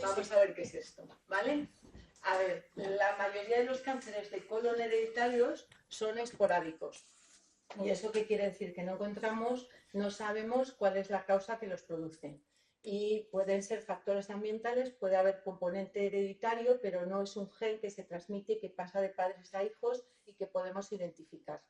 Vamos a ver qué es esto, ¿vale? A ver, la mayoría de los cánceres de colon hereditarios son esporádicos. ¿Y eso qué quiere decir? Que no encontramos, no sabemos cuál es la causa que los produce. Y pueden ser factores ambientales, puede haber componente hereditario, pero no es un gen que se transmite y que pasa de padres a hijos y que podemos identificar.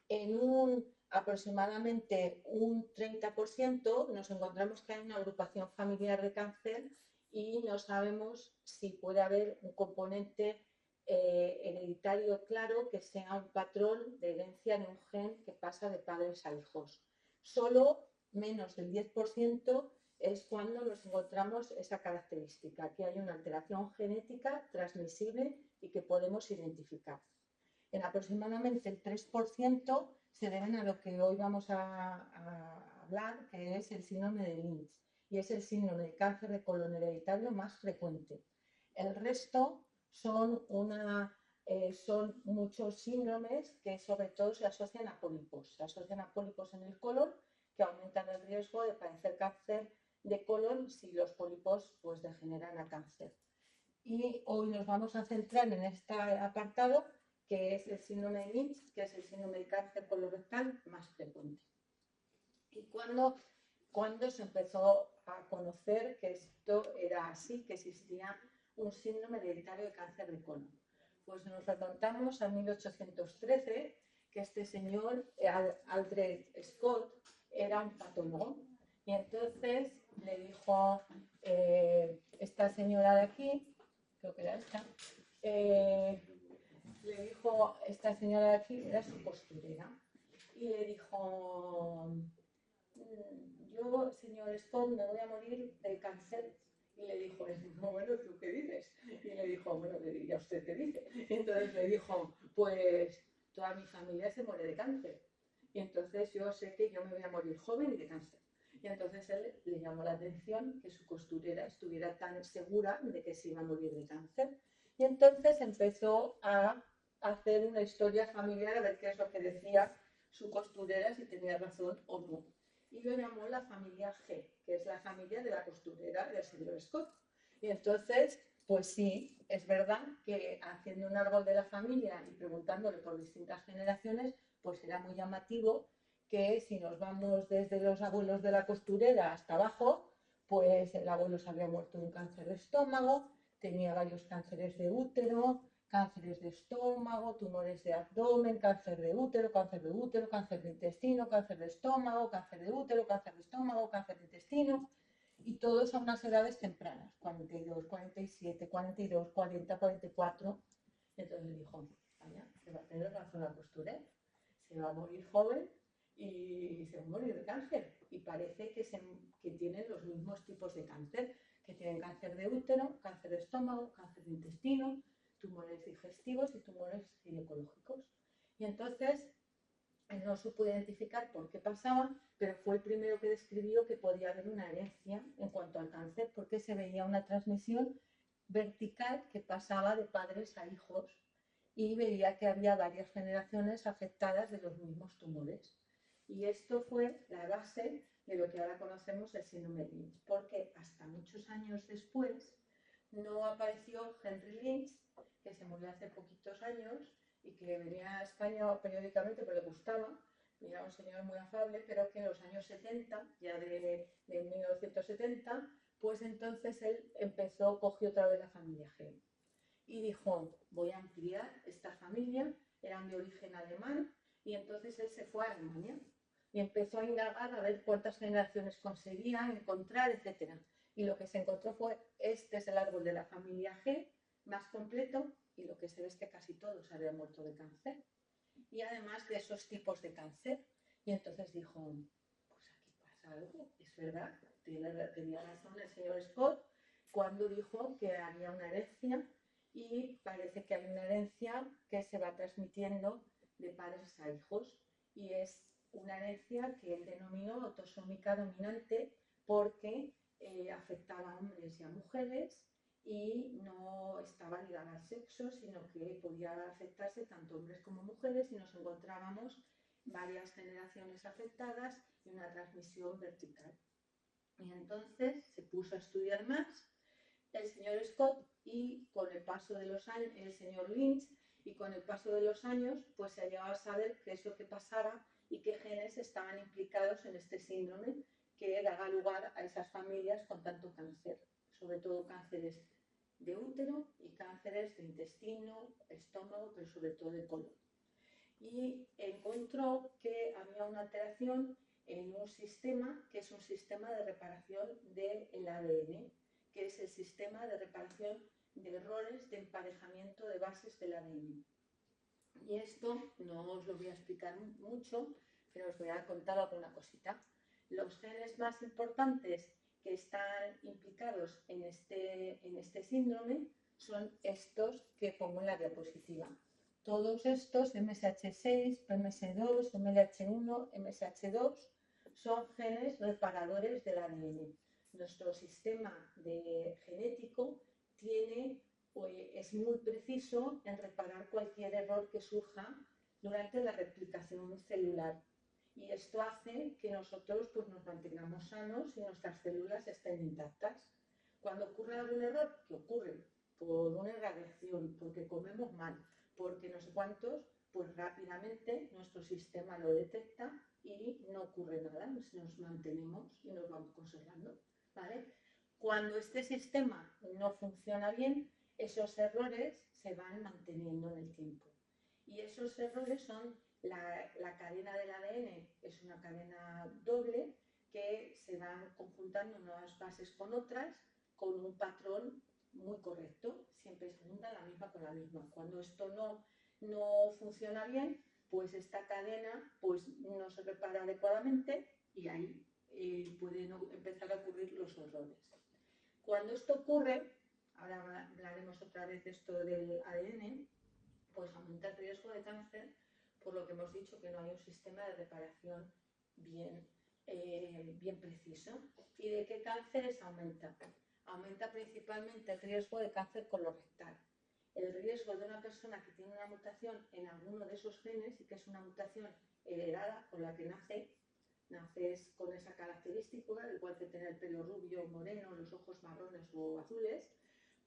En aproximadamente un 30% nos encontramos que hay una agrupación familiar de cáncer y no sabemos si puede haber un componente hereditario claro que sea un patrón de herencia de un gen que pasa de padres a hijos. Solo menos del 10% es cuando nos encontramos esa característica, que hay una alteración genética transmisible y que podemos identificar. En aproximadamente el 3% se deben a lo que hoy vamos a hablar, que es el síndrome de Lynch, y es el síndrome de cáncer de colon hereditario más frecuente. El resto son muchos síndromes que sobre todo se asocian a pólipos. Se asocian a pólipos en el colon que aumentan el riesgo de padecer cáncer de colon si los pólipos pues, degeneran a cáncer. Y hoy nos vamos a centrar en este apartado que es el síndrome de Lynch, que es el síndrome de cáncer colorectal más frecuente. ¿Y cuándo se empezó a conocer que esto era así, que existía un síndrome hereditario de cáncer de colon? Pues nos remontamos a 1813, que este señor, Aldred Scott, era un patólogo. Y entonces le dijo esta señora de aquí, creo que era esta, le dijo esta señora de aquí, era su costurera, y le dijo, yo, señor Scott, me voy a morir de cáncer. Y le dijo, bueno, ¿tú qué dices? Y le dijo, bueno, le diría usted qué dice. Y entonces le dijo, pues toda mi familia se muere de cáncer. Y entonces yo sé que yo me voy a morir joven y de cáncer. Y entonces él le llamó la atención que su costurera estuviera tan segura de que se iba a morir de cáncer. Y entonces empezó a hacer una historia familiar a ver qué es lo que decía su costurera, si tenía razón o no. Y lo llamó la familia G, que es la familia de la costurera del señor Scott. Y entonces, pues sí, es verdad que haciendo un árbol de la familia y preguntándole por distintas generaciones, pues era muy llamativo que si nos vamos desde los abuelos de la costurera hasta abajo, pues el abuelo se había muerto de un cáncer de estómago, tenía varios cánceres de útero, cánceres de estómago, tumores de abdomen, cáncer de útero, cáncer de útero, cáncer de intestino, cáncer de estómago, cáncer de útero, cáncer de estómago, cáncer de intestino, y todos a unas edades tempranas, 42, 47, 42, 40, 44. Entonces dijo, vaya, se va a tener razón la costurera, se va a morir joven y se va a morir de cáncer. Y parece que tienen los mismos tipos de cáncer, que tienen cáncer de útero, cáncer de estómago, cáncer de intestino, tumores digestivos y tumores ginecológicos. Y entonces él no supo identificar por qué pasaba, pero fue el primero que describió que podía haber una herencia en cuanto al cáncer, porque se veía una transmisión vertical que pasaba de padres a hijos y veía que había varias generaciones afectadas de los mismos tumores. Y esto fue la base de lo que ahora conocemos el síndrome de Lynch, porque hasta muchos años después no apareció Henry Lynch, que se murió hace poquitos años y que venía a España periódicamente porque le gustaba, era un señor muy afable, pero que en los años 70, ya de 1970, pues entonces él cogió otra vez la familia G y dijo, voy a ampliar esta familia, eran de origen alemán, y entonces él se fue a Alemania y empezó a indagar a ver cuántas generaciones conseguía encontrar, etc. Y lo que se encontró fue, este es el árbol de la familia G más completo, y lo que se ve es que casi todos habían muerto de cáncer. Y además de esos tipos de cáncer. Y entonces dijo, pues aquí pasa algo, es verdad, tenía razón el señor Scott cuando dijo que había una herencia, y parece que hay una herencia que se va transmitiendo de padres a hijos, y es una herencia que él denominó autosómica dominante porque afectaba a hombres y a mujeres y no estaba ligada al sexo, sino que podía afectarse tanto hombres como mujeres, y nos encontrábamos varias generaciones afectadas y una transmisión vertical. Y entonces se puso a estudiar más el señor Scott y con el paso de los años, el señor Lynch, y con el paso de los años, pues se ha llegado a saber qué es lo que pasaba y qué genes estaban implicados en este síndrome que daba lugar a esas familias con tanto cáncer, sobre todo cánceres de útero y cánceres de intestino, estómago, pero sobre todo de colon. Y encontró que había una alteración en un sistema que es un sistema de reparación del ADN, que es el sistema de reparación de errores de emparejamiento de bases del ADN. Y esto no os lo voy a explicar mucho, pero os voy a contar alguna cosita. Los genes más importantes que están implicados en este síndrome son estos que pongo en la diapositiva. Todos estos, MSH6, PMS2, MLH1, MSH2, son genes reparadores del ADN. Nuestro sistema genético es muy preciso en reparar cualquier error que surja durante la replicación celular. Y esto hace que nosotros pues, nos mantengamos sanos y nuestras células estén intactas. Cuando ocurre algún error, ¿qué ocurre? Por una irradiación, porque comemos mal, porque no sé cuántos, pues rápidamente nuestro sistema lo detecta y no ocurre nada, nos mantenemos y nos vamos conservando, ¿vale? Cuando este sistema no funciona bien, esos errores se van manteniendo en el tiempo. Y esos errores son la cadena del ADN, es una cadena doble que se van conjuntando unas bases con otras con un patrón muy correcto, siempre se juntan la misma con la misma. Cuando esto no funciona bien, pues esta cadena pues, no se repara adecuadamente y ahí pueden empezar a ocurrir los errores. Cuando esto ocurre, ahora hablaremos otra vez de esto del ADN, pues aumenta el riesgo de cáncer, por lo que hemos dicho que no hay un sistema de reparación bien preciso. ¿Y de qué cánceres aumenta? Aumenta principalmente el riesgo de cáncer colorectal. El riesgo de una persona que tiene una mutación en alguno de esos genes y que es una mutación heredada con la que naces con esa característica, igual que tener el pelo rubio, moreno, los ojos marrones o azules,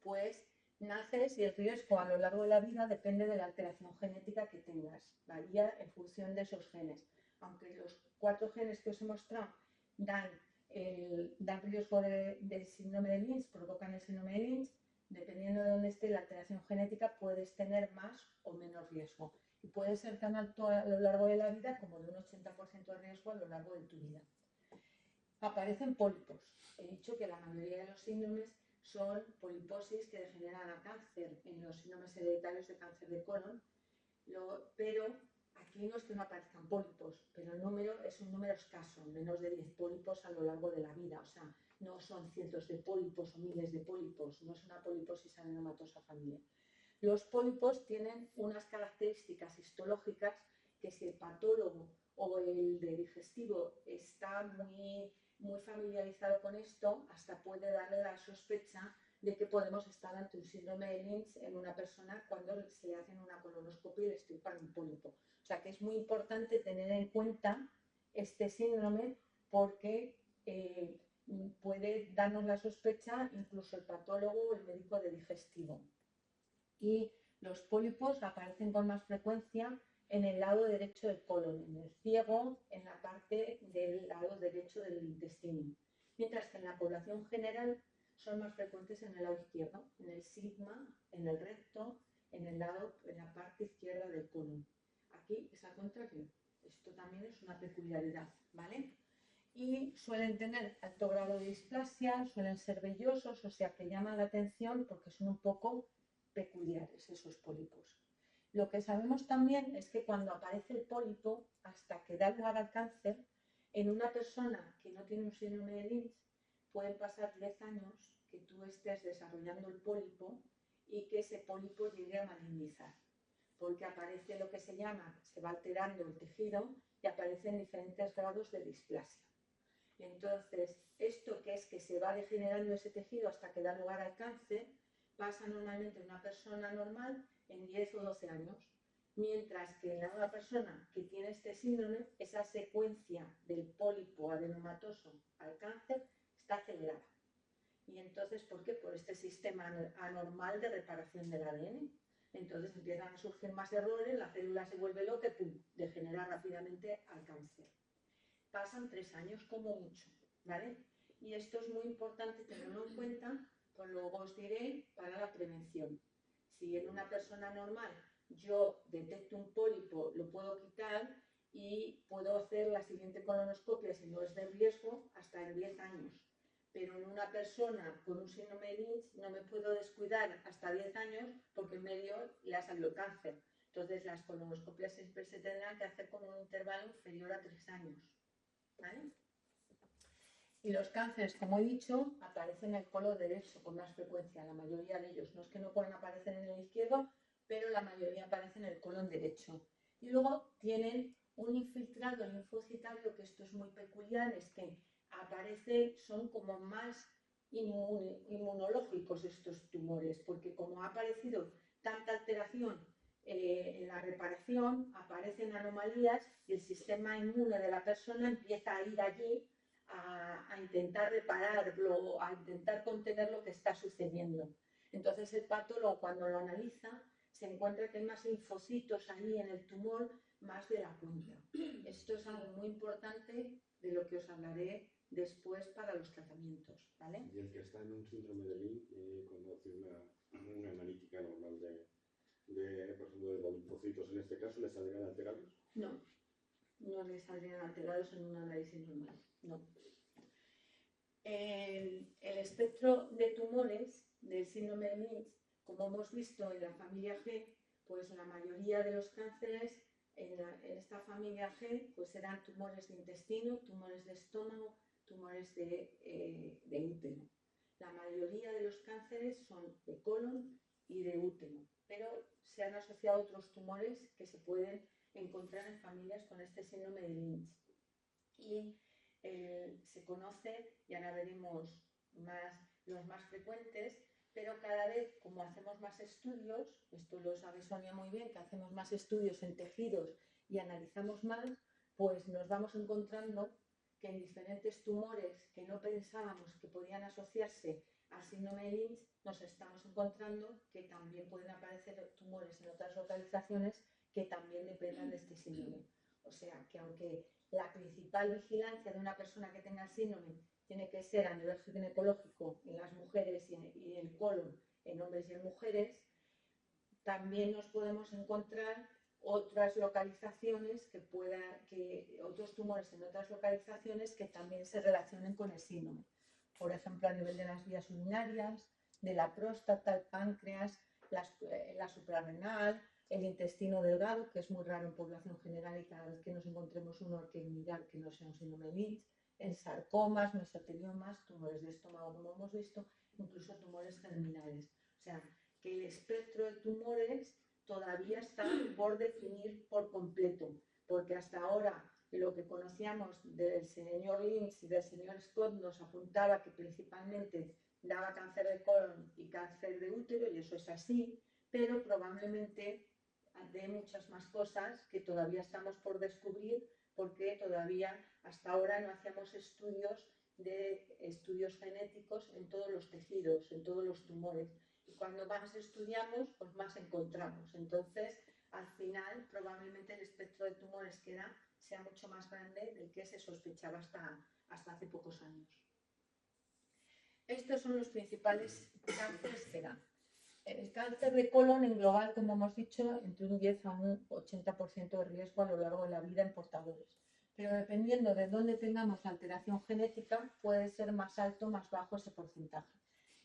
pues naces y el riesgo a lo largo de la vida depende de la alteración genética que tengas, varía en función de esos genes. Aunque los 4 genes que os he mostrado dan riesgo de síndrome de Lynch, provocan el síndrome de Lynch, dependiendo de dónde esté la alteración genética puedes tener más o menos riesgo. Y puede ser tan alto a lo largo de la vida como de un 80% de riesgo a lo largo de tu vida. Aparecen pólipos. He dicho que la mayoría de los síndromes son poliposis que degeneran a cáncer en los síndromes hereditarios de cáncer de colon, pero aquí no es que no aparezcan pólipos, pero el número es un número escaso, menos de 10 pólipos a lo largo de la vida, o sea, no son cientos de pólipos o miles de pólipos, no es una poliposis adenomatosa familiar. Los pólipos tienen unas características histológicas que si el patólogo o el de digestivo está muy familiarizado con esto, hasta puede darle la sospecha de que podemos estar ante un síndrome de Lynch en una persona cuando se le hacen una colonoscopia y le extirpan un pólipo. O sea que es muy importante tener en cuenta este síndrome porque puede darnos la sospecha incluso el patólogo o el médico de digestivo. Y los pólipos aparecen con más frecuencia en el lado derecho del colon, en el ciego, en la parte del lado derecho del intestino. Mientras que en la población general son más frecuentes en el lado izquierdo, en el sigma, en el recto, en la parte izquierda del colon. Aquí es al contrario. Esto también es una peculiaridad, ¿vale? Y suelen tener alto grado de displasia, suelen ser vellosos, o sea que llaman la atención porque son un poco peculiares esos pólipos. Lo que sabemos también es que cuando aparece el pólipo, hasta que da lugar al cáncer, en una persona que no tiene un síndrome de Lynch, pueden pasar 10 años que tú estés desarrollando el pólipo y que ese pólipo llegue a malignizar, porque aparece lo que se va alterando el tejido y aparecen diferentes grados de displasia. Entonces, esto que es que se va degenerando ese tejido hasta que da lugar al cáncer, pasa normalmente en una persona normal en 10 o 12 años, mientras que en una persona que tiene este síndrome, esa secuencia del pólipo adenomatoso al cáncer está acelerada. Y entonces, ¿por qué? Por este sistema anormal de reparación del ADN. Entonces empiezan a surgir más errores, la célula se vuelve loca y ¡pum!, degenera rápidamente al cáncer. Pasan 3 años como mucho, ¿vale? Y esto es muy importante tenerlo en cuenta, pues luego os diré para la prevención. Si en una persona normal yo detecto un pólipo, lo puedo quitar y puedo hacer la siguiente colonoscopia, si no es de riesgo, hasta en 10 años. Pero en una persona con un síndrome de Lynch no me puedo descuidar hasta 10 años porque en medio le ha salido cáncer. Entonces las colonoscopias siempre se tendrán que hacer con un intervalo inferior a 3 años. ¿Vale? Y los cánceres, como he dicho, aparecen en el colon derecho con más frecuencia, la mayoría de ellos. No es que no puedan aparecer en el izquierdo, pero la mayoría aparecen en el colon derecho. Y luego tienen un infiltrado linfocitario, que esto es muy peculiar, es que aparece, son como más inmunológicos estos tumores, porque como ha aparecido tanta alteración en la reparación, aparecen anomalías y el sistema inmune de la persona empieza a ir allí a intentar repararlo, a intentar contener lo que está sucediendo. Entonces el patólogo, cuando lo analiza, se encuentra que hay más linfocitos ahí en el tumor, más de la cuenta. Esto es algo muy importante de lo que os hablaré después para los tratamientos, ¿vale? Y el que está en un síndrome de Lynch, cuando hace una analítica normal por ejemplo, de los linfocitos, en este caso, ¿le saldrían alterados? No, no le saldrían alterados en un análisis normal, no. El espectro de tumores del síndrome de Lynch, como hemos visto en la familia G, pues la mayoría de los cánceres en esta familia G pues eran tumores de intestino, tumores de estómago, tumores de útero. La mayoría de los cánceres son de colon y de útero, pero se han asociado otros tumores que se pueden encontrar en familias con este síndrome de Lynch. Y se conoce, y ahora veremos los más frecuentes, pero cada vez, como hacemos más estudios, esto lo sabe Sonia muy bien, que hacemos más estudios en tejidos y analizamos más, pues nos vamos encontrando que en diferentes tumores que no pensábamos que podían asociarse al síndrome de Lynch, nos estamos encontrando que también pueden aparecer tumores en otras localizaciones que también dependan de este síndrome. O sea, que aunque la principal vigilancia de una persona que tenga el síndrome tiene que ser a nivel ginecológico en las mujeres y en el colon en hombres y en mujeres, también nos podemos encontrar otras localizaciones otros tumores en otras localizaciones que también se relacionen con el síndrome. Por ejemplo, a nivel de las vías urinarias, de la próstata, el páncreas, la suprarrenal, el intestino delgado, que es muy raro en población general y cada vez que nos encontremos uno hay que mirar que no sea un síndrome de Lynch, en sarcomas, mesoteliomas, tumores de estómago, como hemos visto, incluso tumores germinales. O sea, que el espectro de tumores todavía está por definir por completo, porque hasta ahora lo que conocíamos del señor Lynch y del señor Scott nos apuntaba que principalmente daba cáncer de colon y cáncer de útero, y eso es así, pero probablemente de muchas más cosas que todavía estamos por descubrir, porque todavía hasta ahora no hacíamos estudios genéticos en todos los tejidos, en todos los tumores. Y cuando más estudiamos, pues más encontramos. Entonces, al final, probablemente el espectro de tumores que da sea mucho más grande del que se sospechaba hasta hace pocos años. Estos son los principales cánceres que dan. El cáncer de colon en global, como hemos dicho, entre un 10 a un 80% de riesgo a lo largo de la vida en portadores. Pero dependiendo de dónde tengamos la alteración genética, puede ser más alto o más bajo ese porcentaje.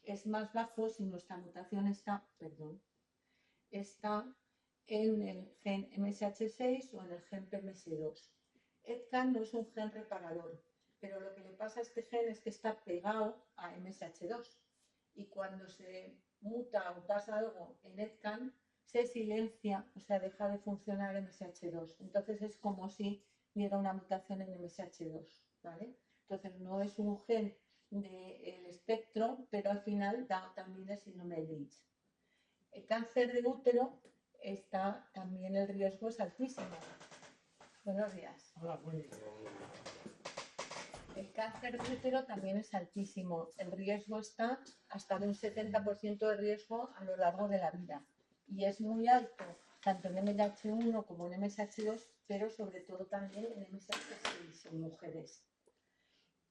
Es más bajo si nuestra mutación está en el gen MSH6 o en el gen PMS2. ETCAN no es un gen reparador, pero lo que le pasa a este gen es que está pegado a MSH2 y cuando se muta o pasa algo en ETCAN se silencia, o sea, deja de funcionar MSH2. Entonces es como si hubiera una mutación en MSH2, ¿vale? Entonces no es un gen del espectro, pero al final da también el síndrome de Lynch. El cáncer de útero también el riesgo es altísimo. Buenos días. Hola, buenos días. El cáncer de útero también es altísimo. El riesgo está hasta de un 70% de riesgo a lo largo de la vida. Y es muy alto, tanto en MSH1 como en MSH2, pero sobre todo también en MSH6 en mujeres.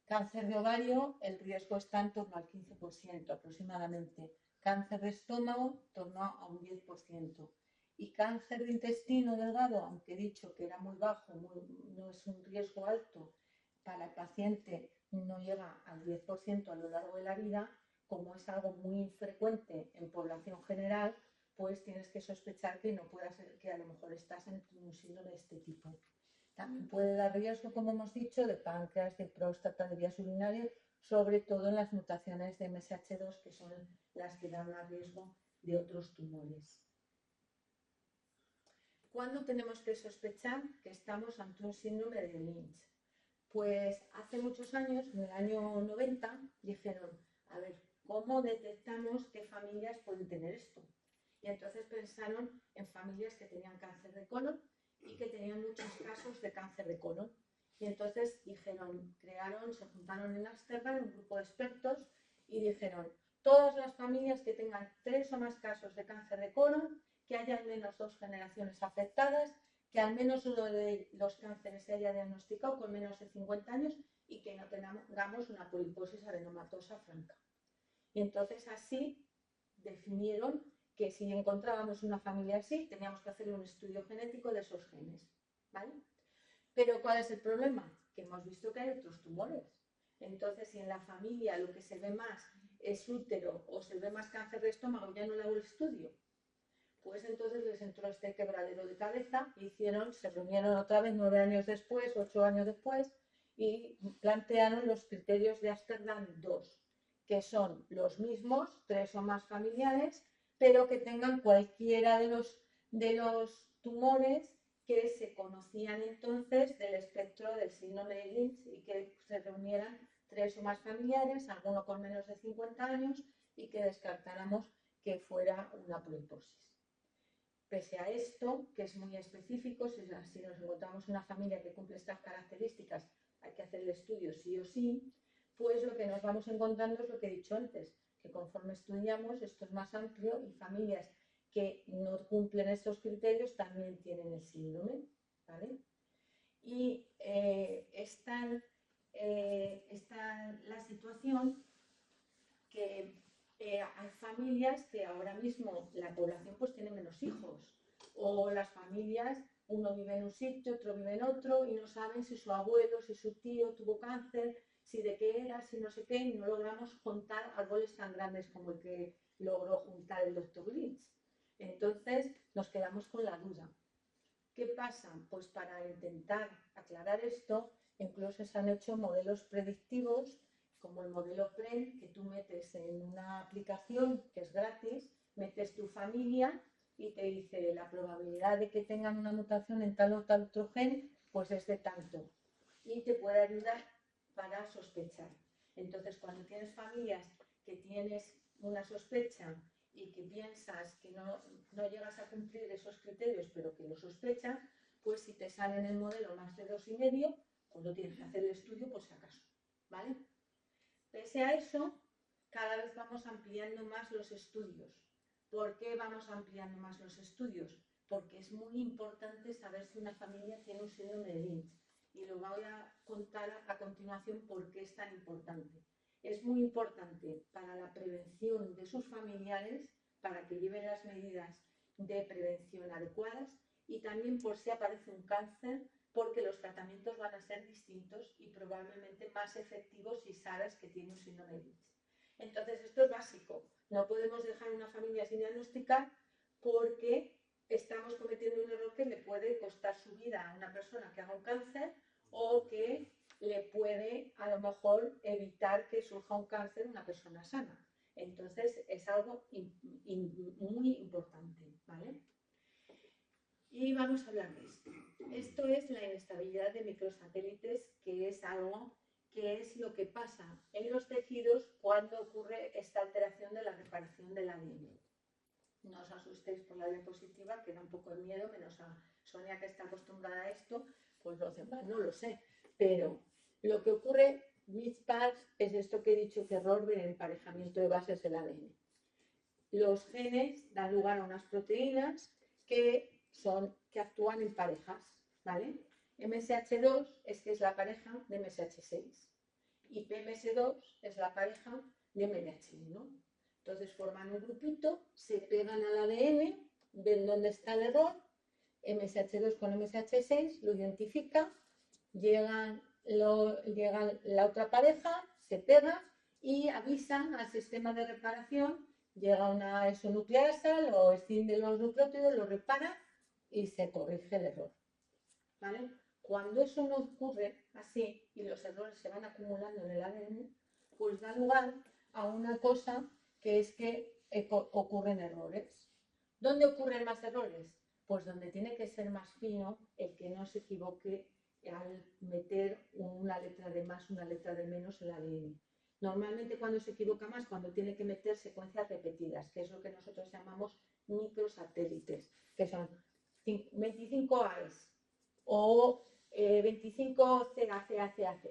Cáncer de ovario, el riesgo está en torno al 15% aproximadamente. Cáncer de estómago, en torno a un 10%. Y cáncer de intestino delgado, aunque he dicho que era muy bajo, no es un riesgo alto para el paciente, no llega al 10% a lo largo de la vida, como es algo muy infrecuente en población general, pues tienes que sospechar que no pueda ser, que a lo mejor estás en un síndrome de este tipo. También puede dar riesgo, como hemos dicho, de páncreas, de próstata, de vías urinarias, sobre todo en las mutaciones de MSH2, que son las que dan más riesgo de otros tumores. ¿Cuándo tenemos que sospechar que estamos ante un síndrome de Lynch? Pues hace muchos años, en el año 90, dijeron, a ver, ¿cómo detectamos qué familias pueden tener esto? Y entonces pensaron en familias que tenían cáncer de colon y que tenían muchos casos de cáncer de colon. Y entonces dijeron, se juntaron en Ámsterdam un grupo de expertos y dijeron, todas las familias que tengan 3 o más casos de cáncer de colon, que haya al menos 2 generaciones afectadas, que al menos uno de los cánceres se haya diagnosticado con menos de 50 años y que no tengamos una poliposis adenomatosa franca. Y entonces así definieron que si encontrábamos una familia así, teníamos que hacer un estudio genético de esos genes, ¿vale? Pero ¿cuál es el problema? Que hemos visto que hay otros tumores. Entonces, si en la familia lo que se ve más es útero o se ve más cáncer de estómago, ya no le hago el estudio. Pues entonces les entró este quebradero de cabeza, se reunieron otra vez 9 años después, 8 años después, y plantearon los criterios de Ámsterdam II, que son los mismos, 3 o más familiares, pero que tengan cualquiera de los tumores que se conocían entonces del espectro del síndrome de Lynch y que se reunieran 3 o más familiares, alguno con menos de 50 años, y que descartáramos que fuera una poliposis. Pese a esto, que es muy específico, si nos encontramos una familia que cumple estas características, hay que hacer el estudio sí o sí, pues lo que nos vamos encontrando es lo que he dicho antes, que conforme estudiamos, esto es más amplio y familias que no cumplen estos criterios también tienen el síndrome, ¿vale? Y está la situación que hay familias que ahora mismo la población pues tiene menos hijos, o las familias, uno vive en un sitio, otro vive en otro, y no saben si su abuelo, si su tío tuvo cáncer, si de qué era, si no sé qué, y no logramos juntar árboles tan grandes como el que logró juntar el doctor Lynch. Entonces nos quedamos con la duda. ¿Qué pasa? Pues para intentar aclarar esto, incluso se han hecho modelos predictivos como el modelo PREN, que tú metes en una aplicación que es gratis, metes tu familia y te dice la probabilidad de que tengan una mutación en tal o tal otro gen, pues es de tanto. Y te puede ayudar para sospechar. Entonces, cuando tienes familias que tienes una sospecha y que piensas que no llegas a cumplir esos criterios, pero que lo sospechas, pues si te sale en el modelo más de 2,5, pues no tienes que hacer el estudio por si acaso, ¿vale? Pese a eso, cada vez vamos ampliando más los estudios. ¿Por qué vamos ampliando más los estudios? Porque es muy importante saber si una familia tiene un síndrome de Lynch. Y lo voy a contar a continuación por qué es tan importante. Es muy importante para la prevención de sus familiares, para que lleven las medidas de prevención adecuadas y también por si aparece un cáncer, porque los tratamientos van a ser distintos y probablemente más efectivos si sabes que tiene un síndrome de Lynch. Entonces, esto es básico. No podemos dejar una familia sin diagnosticar porque estamos cometiendo un error que le puede costar su vida a una persona que haga un cáncer o que le puede, a lo mejor, evitar que surja un cáncer en una persona sana. Entonces, es algo muy importante, ¿vale? Y vamos a hablar de esto. Esto es la inestabilidad de microsatélites, que es algo que es lo que pasa en los tejidos cuando ocurre esta alteración de la reparación del ADN. No os asustéis por la diapositiva, que da un poco de miedo, menos a Sonia, que está acostumbrada a esto, pues los demás no lo sé. Pero lo que ocurre Mismatch es esto que he dicho, que error de emparejamiento de bases del ADN. Los genes dan lugar a unas proteínas que actúan en parejas, ¿vale? MSH2 es la pareja de MSH6 y PMS2 es la pareja de MDH1. Entonces forman un grupito, se pegan al ADN, ven dónde está el error, MSH2 con MSH6 lo identifica, llega la otra pareja, se pega y avisan al sistema de reparación, llega una isonucleasa, lo escinde los nucleótidos, lo repara y se corrige el error, ¿vale? Cuando eso no ocurre así y los errores se van acumulando en el ADN, pues da lugar a una cosa que es que ocurren errores. ¿Dónde ocurren más errores? Pues donde tiene que ser más fino el que no se equivoque al meter una letra de más, una letra de menos en el ADN. Normalmente cuando se equivoca más, cuando tiene que meter secuencias repetidas, que es lo que nosotros llamamos microsatélites, que son 25 A's o 25 CA.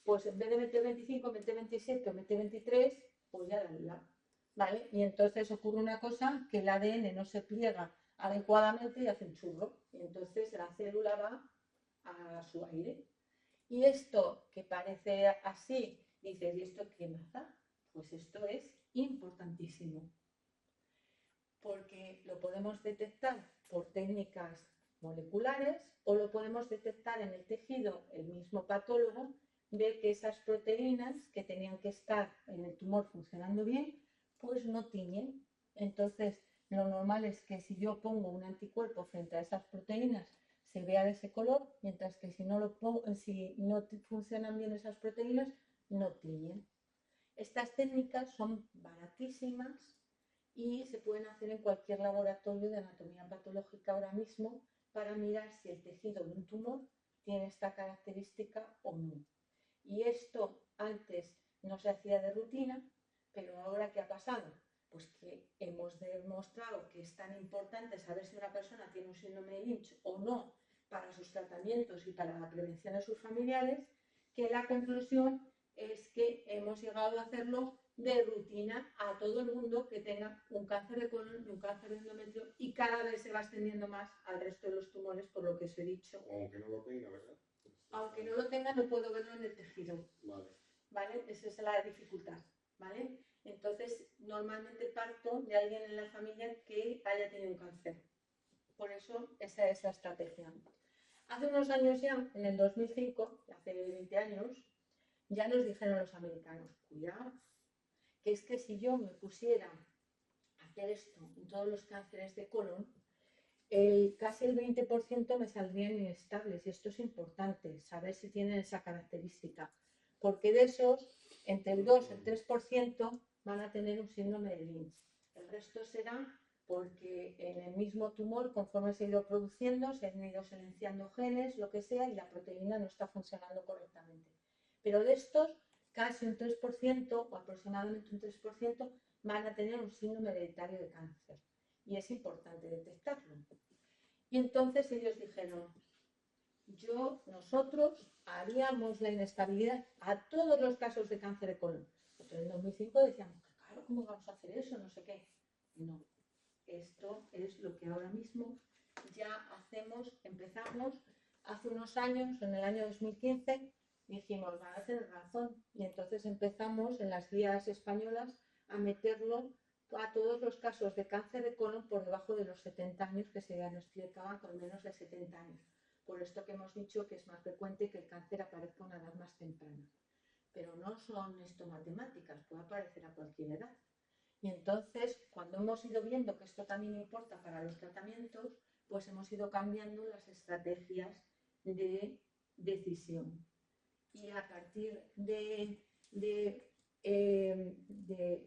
Pues en vez de meter 25, mete 27 o mete 23, pues ya la, ¿vale? Y entonces ocurre una cosa, que el ADN no se pliega adecuadamente y hace un churro. Y entonces la célula va a su aire. Y esto que parece así, dices, ¿y esto qué pasa? Pues esto es importantísimo. Porque lo podemos detectar por técnicas moleculares o lo podemos detectar en el tejido. El mismo patólogo ve que esas proteínas que tenían que estar en el tumor funcionando bien, pues no tiñen. Entonces, lo normal es que si yo pongo un anticuerpo frente a esas proteínas, se vea de ese color, mientras que si no funcionan bien esas proteínas, no tiñen. Estas técnicas son baratísimas y se pueden hacer en cualquier laboratorio de anatomía patológica ahora mismo para mirar si el tejido de un tumor tiene esta característica o no. Y esto antes no se hacía de rutina, pero ahora ¿qué ha pasado? Pues que hemos demostrado que es tan importante saber si una persona tiene un síndrome de Lynch o no para sus tratamientos y para la prevención de sus familiares, que la conclusión es que hemos llegado a hacerlo de rutina a todo el mundo que tenga un cáncer de colon y un cáncer de endometrio, y cada vez se va extendiendo más al resto de los tumores, por lo que os he dicho. Aunque no lo tenga, ¿verdad? Aunque no lo tenga, no puedo verlo en el tejido. Vale. ¿Vale? Esa es la dificultad, ¿vale? Entonces, normalmente parto de alguien en la familia que haya tenido un cáncer. Por eso, esa es la estrategia. Hace unos años ya, en el 2005, hace 20 años, ya nos dijeron los americanos, cuidado, que es que si yo me pusiera a hacer esto en todos los cánceres de colon, casi el 20% me saldrían inestables, y esto es importante, saber si tienen esa característica, porque de esos, entre el 2 y el 3% van a tener un síndrome de Lynch. El resto será porque en el mismo tumor, conforme se ha ido produciendo, se han ido silenciando genes, lo que sea, y la proteína no está funcionando correctamente. Pero de estos, casi un 3% o aproximadamente un 3% van a tener un síndrome hereditario de cáncer. Y es importante detectarlo. Y entonces ellos dijeron, nosotros haríamos la inestabilidad a todos los casos de cáncer de colon. Nosotros en 2005 decíamos, claro, ¿cómo vamos a hacer eso? No sé qué. No, esto es lo que ahora mismo ya empezamos hace unos años, en el año 2015, dijimos, van a tener razón. Y entonces empezamos en las guías españolas a meterlo a todos los casos de cáncer de colon por debajo de los 70 años que se diagnosticaban con menos de 70 años. Por esto que hemos dicho que es más frecuente que el cáncer aparezca a una edad más temprana. Pero no son esto matemáticas, puede aparecer a cualquier edad. Y entonces, cuando hemos ido viendo que esto también importa para los tratamientos, pues hemos ido cambiando las estrategias de decisión. Y a partir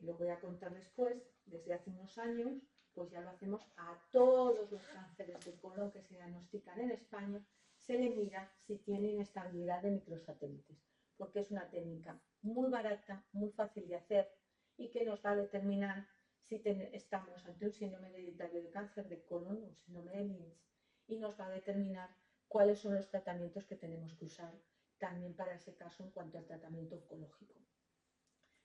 lo voy a contar después, desde hace unos años, pues ya lo hacemos a todos los cánceres de colon que se diagnostican en España, se le mira si tiene inestabilidad de microsatélites, porque es una técnica muy barata, muy fácil de hacer y que nos va a determinar si estamos ante un síndrome hereditario de cáncer de colon o un síndrome de Lynch, y nos va a determinar cuáles son los tratamientos que tenemos que usar también para ese caso en cuanto al tratamiento oncológico.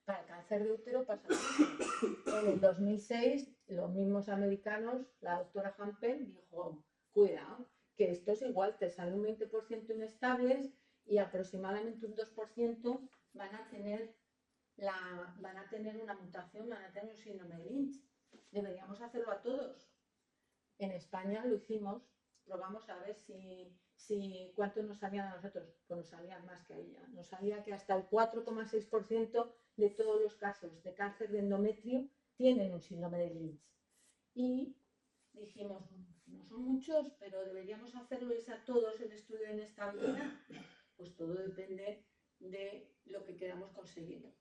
Para el cáncer de útero pasa lo mismo. En el 2006, los mismos americanos, la doctora Hampel dijo, cuidado, que esto es igual, te sale un 20% inestables y aproximadamente un 2% van a tener una mutación, van a tener un síndrome de Lynch. Deberíamos hacerlo a todos. En España lo hicimos, probamos a ver cuánto nos salían a nosotros. Pues nos salían más que a ella. Nos salía que hasta el 4,6% de todos los casos de cáncer de endometrio tienen un síndrome de Lynch. Y dijimos, no son muchos, pero deberíamos hacerlo a todos el estudio de inestabilidad. Pues todo depende de lo que queramos conseguir.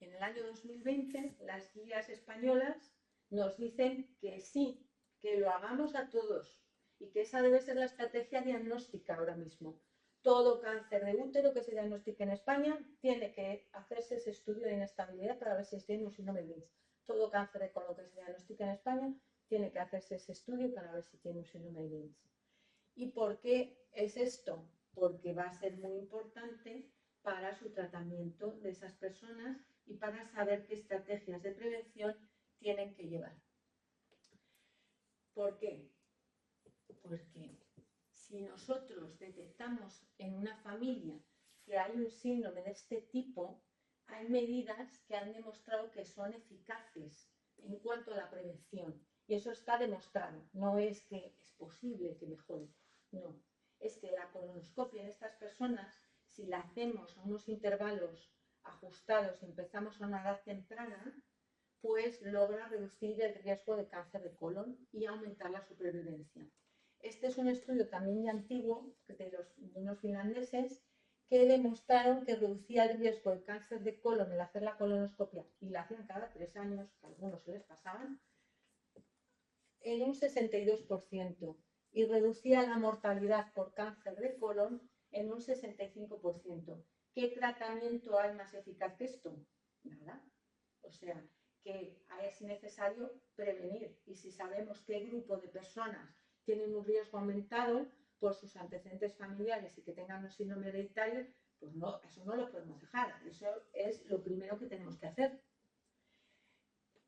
En el año 2020, las guías españolas nos dicen que sí, que lo hagamos a todos y que esa debe ser la estrategia diagnóstica ahora mismo. Todo cáncer de útero que se diagnostique en España tiene que hacerse ese estudio de inestabilidad para ver si tiene un síndrome de Lynch. Todo cáncer de colon que se diagnostique en España tiene que hacerse ese estudio para ver si tiene un síndrome de Lynch. ¿Y por qué es esto? Porque va a ser muy importante para su tratamiento de esas personas y para saber qué estrategias de prevención tienen que llevar. ¿Por qué? Porque si nosotros detectamos en una familia que hay un síndrome de este tipo, hay medidas que han demostrado que son eficaces en cuanto a la prevención. Y eso está demostrado. No es que es posible que mejore. No. Es que la colonoscopia en estas personas, si la hacemos a unos intervalos ajustados y empezamos a una edad temprana, pues logra reducir el riesgo de cáncer de colon y aumentar la supervivencia. Este es un estudio también ya antiguo de unos finlandeses que demostraron que reducía el riesgo de cáncer de colon al hacer la colonoscopia, y la hacían cada 3 años, que a algunos se les pasaban, en un 62%, y reducía la mortalidad por cáncer de colon en un 65%. ¿Qué tratamiento hay más eficaz que esto? Nada. O sea, que es necesario prevenir, y si sabemos qué grupo de personas tienen un riesgo aumentado por sus antecedentes familiares y que tengan un síndrome hereditario, pues no, eso no lo podemos dejar. Eso es lo primero que tenemos que hacer.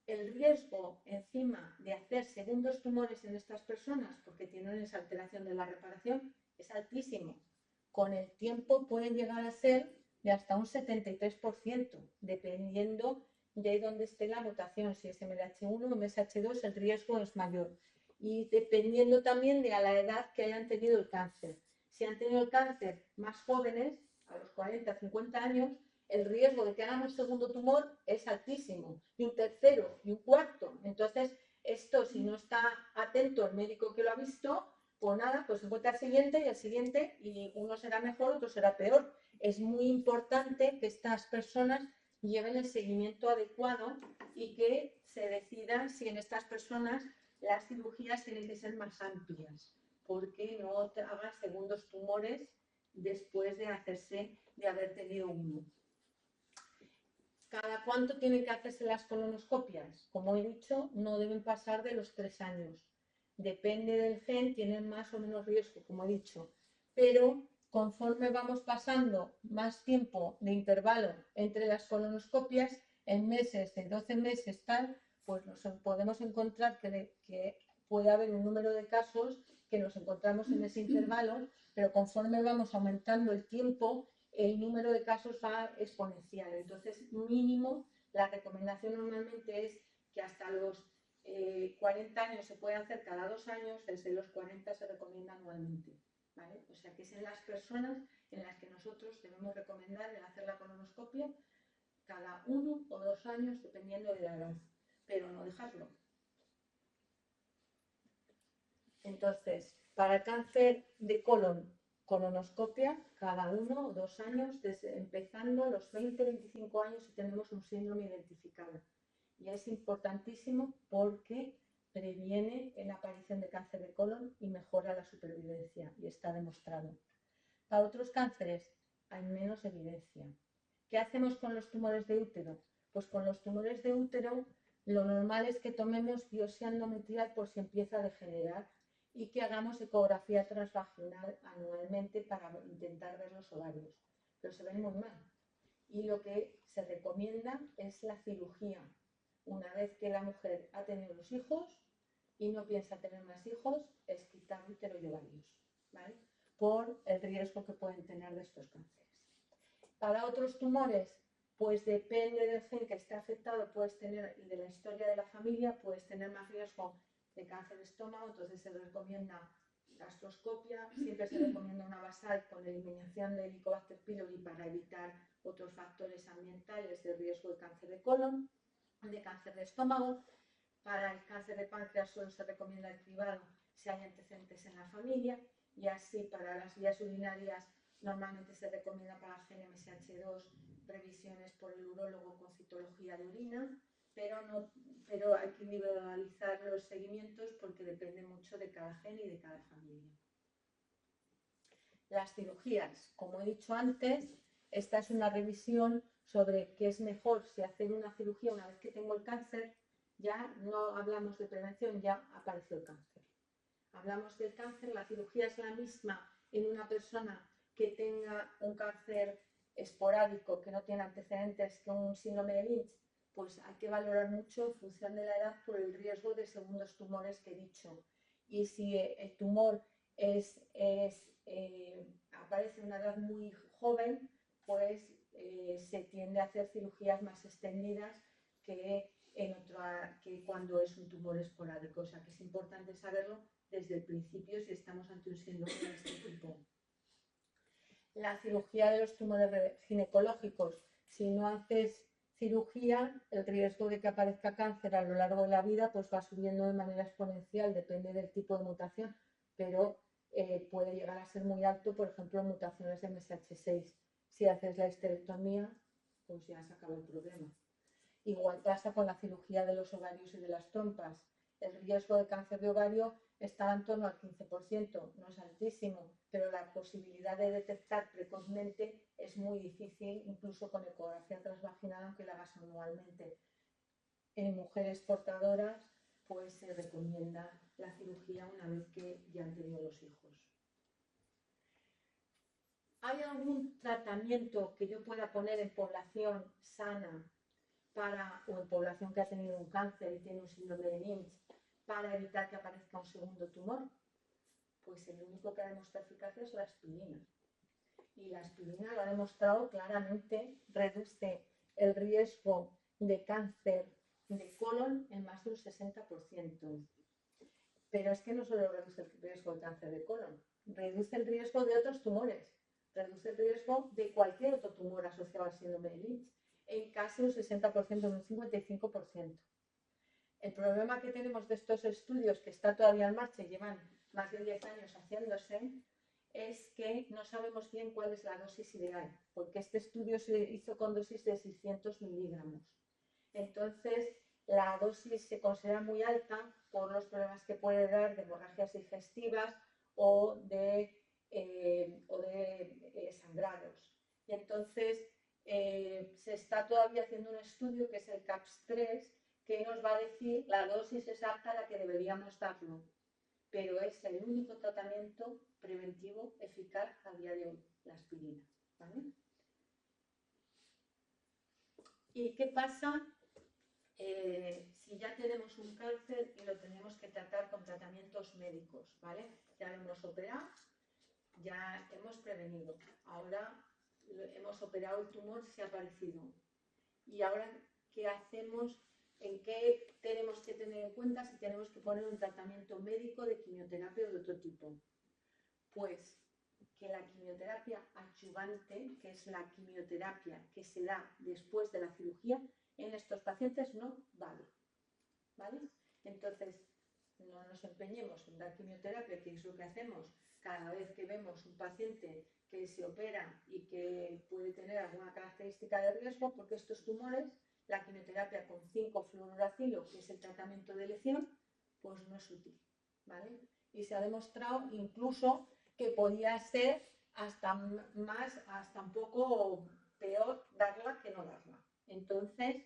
El riesgo encima de hacer segundos tumores en estas personas, porque tienen esa alteración de la reparación, es altísimo. Con el tiempo pueden llegar a ser de hasta un 73%, dependiendo de dónde esté la mutación. Si es MLH1 o MSH2, el riesgo es mayor. Y dependiendo también de a la edad que hayan tenido el cáncer. Si han tenido el cáncer más jóvenes, a los 40, 50 años, el riesgo de que hagan un segundo tumor es altísimo, y un tercero, y un cuarto. Entonces, esto, si no está atento el médico que lo ha visto, pues nada, pues se encuentra al siguiente y al siguiente, y uno será mejor, otro será peor. Es muy importante que estas personas lleven el seguimiento adecuado y que se decida si en estas personas las cirugías tienen que ser más amplias, porque no hagan segundos tumores después de haber tenido uno. ¿Cada cuánto tienen que hacerse las colonoscopias? Como he dicho, no deben pasar de los 3 años. Depende del gen, tienen más o menos riesgo, como he dicho. Pero conforme vamos pasando más tiempo de intervalo entre las colonoscopias, en meses, de 12 meses, tal, pues nos podemos encontrar que puede haber un número de casos que nos encontramos en ese intervalo, pero conforme vamos aumentando el tiempo, el número de casos va exponencial. Entonces, mínimo, la recomendación normalmente es que hasta los 40 años se puede hacer cada 2 años, desde los 40 se recomienda anualmente. ¿Vale? O sea que es en las personas en las que nosotros debemos recomendar el hacer la colonoscopia cada 1 o 2 años, dependiendo de la edad, pero no dejarlo. Entonces, para el cáncer de colon, colonoscopia cada 1 o 2 años, empezando a los 20-25 años si tenemos un síndrome identificado. Y es importantísimo porque previene la aparición de cáncer de colon y mejora la supervivencia, y está demostrado. Para otros cánceres hay menos evidencia. ¿Qué hacemos con los tumores de útero? Pues con los tumores de útero lo normal es que tomemos biopsia endometrial por si empieza a degenerar y que hagamos ecografía transvaginal anualmente para intentar ver los ovarios. pero se ven muy mal. Y lo que se recomienda es la cirugía. Una vez que la mujer ha tenido los hijos y no piensa tener más hijos, es quitar útero y ovarios, ¿vale? Por el riesgo que pueden tener de estos cánceres. Para otros tumores, pues depende del gen que esté afectado, puedes tener, y de la historia de la familia, puedes tener más riesgo de cáncer de estómago, entonces se recomienda gastroscopia, siempre se recomienda una basal con eliminación de Helicobacter pylori para evitar otros factores ambientales de riesgo de cáncer de colon, de cáncer de estómago. Para el cáncer de páncreas solo se recomienda el cribado si hay antecedentes en la familia, y así para las vías urinarias normalmente se recomienda para el gen MSH2 revisiones por el urólogo con citología de orina, pero hay que individualizar los seguimientos porque depende mucho de cada gen y de cada familia. Las cirugías, como he dicho antes, esta es una revisión sobre qué es mejor si hacer una cirugía una vez que tengo el cáncer. Ya no hablamos de prevención, ya apareció el cáncer. Hablamos del cáncer, la cirugía es la misma en una persona que tenga un cáncer esporádico, que no tiene antecedentes, que un síndrome de Lynch, pues hay que valorar mucho en función de la edad por el riesgo de segundos tumores que he dicho. Y si el tumor aparece en una edad muy joven, pues se tiende a hacer cirugías más extendidas que cuando es un tumor esporádico. O sea que es importante saberlo desde el principio si estamos ante un síndrome de este tipo. La cirugía de los tumores ginecológicos, si no haces cirugía, el riesgo de que aparezca cáncer a lo largo de la vida pues va subiendo de manera exponencial, depende del tipo de mutación, pero puede llegar a ser muy alto, por ejemplo, mutaciones de MSH6. Si haces la histerectomía, pues ya se acaba el problema. Igual pasa con la cirugía de los ovarios y de las trompas. El riesgo de cáncer de ovario está en torno al 15%, no es altísimo, pero la posibilidad de detectar precozmente es muy difícil, incluso con ecografía transvaginal, aunque la hagas anualmente. En mujeres portadoras, pues se recomienda la cirugía una vez que ya han tenido los hijos. ¿Hay algún tratamiento que yo pueda poner en población sana o en población que ha tenido un cáncer y tiene un síndrome de Lynch para evitar que aparezca un segundo tumor? Pues el único que ha demostrado eficacia es la aspirina. Y la aspirina lo ha demostrado claramente, reduce el riesgo de cáncer de colon en más de un 60%. Pero es que no solo reduce el riesgo de cáncer de colon, reduce el riesgo de otros tumores, reduce el riesgo de cualquier otro tumor asociado al síndrome de Lynch en casi un 60%, en un 55%. El problema que tenemos de estos estudios, que está todavía en marcha y llevan más de 10 años haciéndose, es que no sabemos bien cuál es la dosis ideal, porque este estudio se hizo con dosis de 600 miligramos. Entonces, la dosis se considera muy alta por los problemas que puede dar de hemorragias digestivas o de sangrados. Y entonces, se está todavía haciendo un estudio que es el CAPS-3, que nos va a decir la dosis exacta a la que deberíamos darlo. Pero es el único tratamiento preventivo eficaz a día de hoy, la aspirina, ¿vale? ¿Y qué pasa si ya tenemos un cáncer y lo tenemos que tratar con tratamientos médicos, ¿vale? Ya lo hemos operado, ya hemos prevenido, ahora hemos operado el tumor, se ha aparecido. Y ahora, ¿qué hacemos? ¿En qué tenemos que tener en cuenta si tenemos que poner un tratamiento médico de quimioterapia o de otro tipo? Pues que la quimioterapia adyuvante, que es la quimioterapia que se da después de la cirugía, en estos pacientes no vale. ¿Vale? Entonces, no nos empeñemos en dar quimioterapia, que es lo que hacemos cada vez que vemos un paciente que se opera y que puede tener alguna característica de riesgo, porque estos tumores, la quimioterapia con 5-fluoruracilo, que es el tratamiento de elección, pues no es útil, ¿vale? Y se ha demostrado incluso que podía ser hasta un poco peor darla que no darla. Entonces,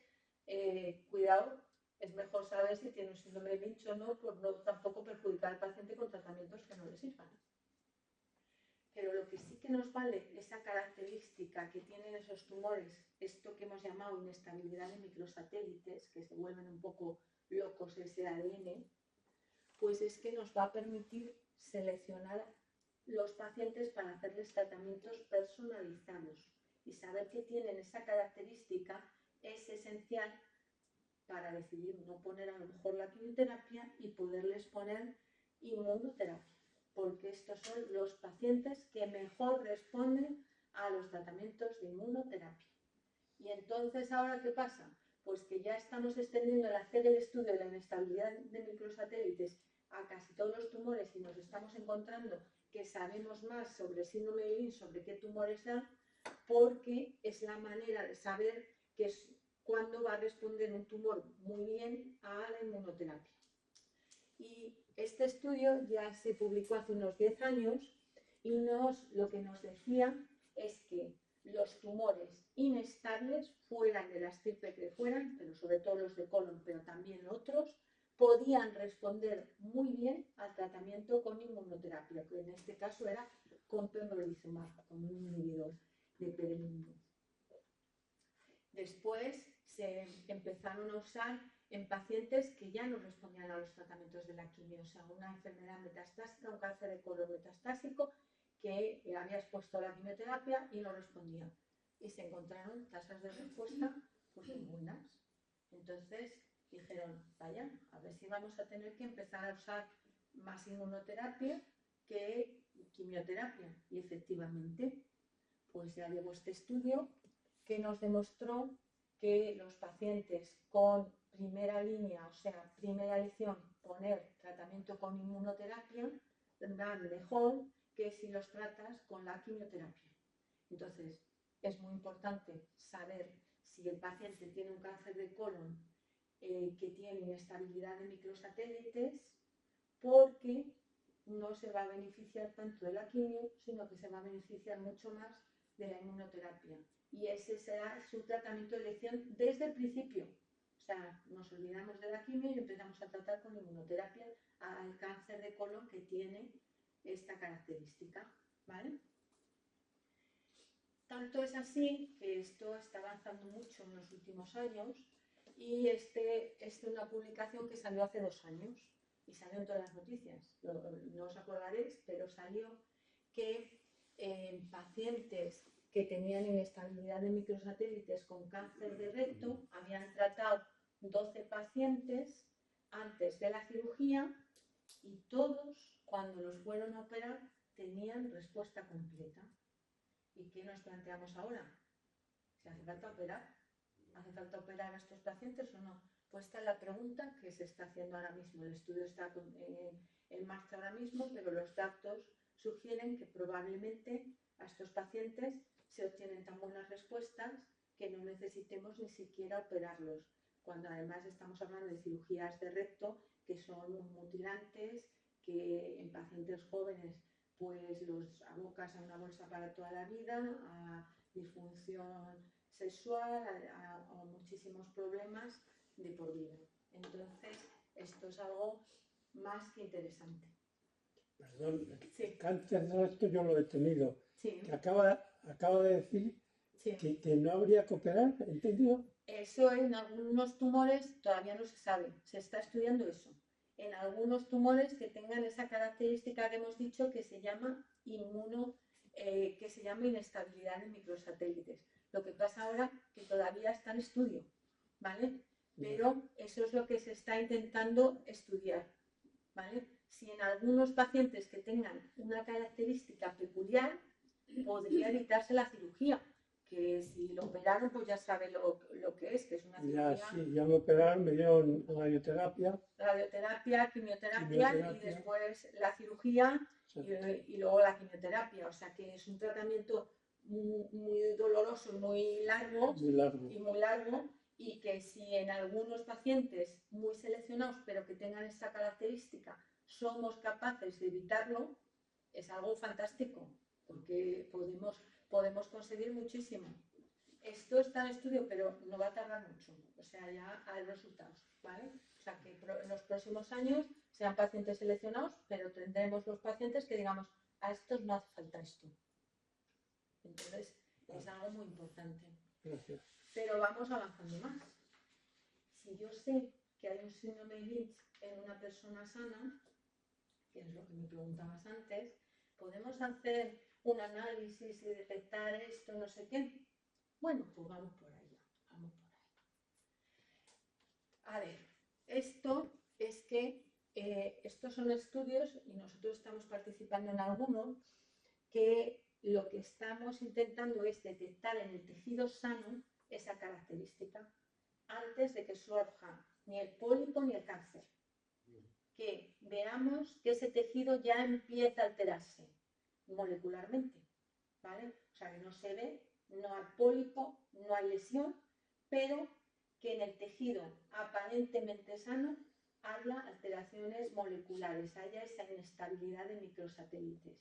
cuidado, es mejor saber si tiene un síndrome de Lynch o no, por no tampoco perjudicar al paciente con tratamientos que no le sirvan. Pero lo que sí que nos vale esa característica que tienen esos tumores, esto que hemos llamado inestabilidad de microsatélites, que se vuelven un poco locos ese ADN, pues es que nos va a permitir seleccionar los pacientes para hacerles tratamientos personalizados. Y saber que tienen esa característica es esencial para decidir no poner a lo mejor la quimioterapia y poderles poner inmunoterapia, porque estos son los pacientes que mejor responden a los tratamientos de inmunoterapia. Y entonces, ¿ahora qué pasa? Pues que ya estamos extendiendo el hacer el estudio de la inestabilidad de microsatélites a casi todos los tumores y nos estamos encontrando que sabemos más sobre el síndrome de Lynch, sobre qué tumores dan, porque es la manera de saber que es cuándo va a responder un tumor muy bien a la inmunoterapia. Y este estudio ya se publicó hace unos 10 años y lo que nos decía es que los tumores inestables, fueran de la estirpe que fueran, pero sobre todo los de colon, pero también otros, podían responder muy bien al tratamiento con inmunoterapia, que en este caso era con pembrolizumab, con un inhibidor de PD-1. Después se empezaron a usar en pacientes que ya no respondían a los tratamientos de la quimio, o sea, una enfermedad metastásica, un cáncer de colon metastásico, que había expuesto la quimioterapia y no respondía. Y se encontraron tasas de respuesta pues muy buenas. Entonces dijeron, vaya, a ver si vamos a tener que empezar a usar más inmunoterapia que quimioterapia. Y efectivamente, pues ya llegó este estudio que nos demostró que los pacientes con primera línea, o sea, primera elección, poner tratamiento con inmunoterapia, dan mejor que si los tratas con la quimioterapia. Entonces, es muy importante saber si el paciente tiene un cáncer de colon que tiene inestabilidad de microsatélites, porque no se va a beneficiar tanto de la quimio, sino que se va a beneficiar mucho más de la inmunoterapia. Y ese será su tratamiento de elección desde el principio. O sea, nos olvidamos de la quimio y empezamos a tratar con inmunoterapia al cáncer de colon que tiene esta característica, ¿vale? Tanto es así que esto está avanzando mucho en los últimos años y es una publicación que salió hace 2 años y salió en todas las noticias. No os acordaréis, pero salió que pacientes que tenían inestabilidad de microsatélites con cáncer de recto habían tratado 12 pacientes antes de la cirugía y todos, cuando los fueron a operar, tenían respuesta completa. ¿Y qué nos planteamos ahora? ¿Si hace falta operar? ¿Hace falta operar a estos pacientes o no? Pues esta es la pregunta que se está haciendo ahora mismo. El estudio está en marcha ahora mismo, pero los datos sugieren que probablemente a estos pacientes se obtienen tan buenas respuestas que no necesitemos ni siquiera operarlos, cuando además estamos hablando de cirugías de recto que son mutilantes, que en pacientes jóvenes pues los abocas a una bolsa para toda la vida, a disfunción sexual, a muchísimos problemas de por vida. Entonces, esto es algo más que interesante. Perdón, Sí. el cáncer de recto yo lo he tenido. Sí. Que acaba de decir Sí. que no habría que operar, ¿entendido? Eso en algunos tumores todavía no se sabe, se está estudiando eso. En algunos tumores que tengan esa característica que hemos dicho que se llama inestabilidad de microsatélites. Lo que pasa ahora que todavía está en estudio, ¿vale? Pero eso es lo que se está intentando estudiar, ¿vale? Si en algunos pacientes que tengan una característica peculiar, podría evitarse la cirugía, que si lo operaron, pues ya sabe lo que es una cirugía. Ya me operaron, me dieron radioterapia, quimioterapia y después la cirugía y luego la quimioterapia. O sea que es un tratamiento muy doloroso y muy largo, y que si en algunos pacientes muy seleccionados, pero que tengan esta característica, somos capaces de evitarlo, es algo fantástico, porque podemos conseguir muchísimo. Esto está en estudio, pero no va a tardar mucho, o sea, ya hay resultados, ¿vale? O sea, que en los próximos años sean pacientes seleccionados, pero tendremos los pacientes que digamos, a estos no hace falta esto, Entonces, es algo muy importante. Gracias. Pero vamos avanzando más. Si yo sé que hay un síndrome de Lynch en una persona sana, que es lo que me preguntabas antes, podemos hacer un análisis y detectar esto, no sé qué. Bueno, pues vamos por ahí, vamos por ahí. A ver, esto es que estos son estudios, y nosotros estamos participando en algunos, que lo que estamos intentando es detectar en el tejido sano esa característica antes de que surja ni el pólipo ni el cáncer. Que veamos que ese tejido ya empieza a alterarse molecularmente, ¿vale? O sea, que no se ve, no hay pólipo, no hay lesión, pero que en el tejido aparentemente sano haya alteraciones moleculares, haya esa inestabilidad de microsatélites.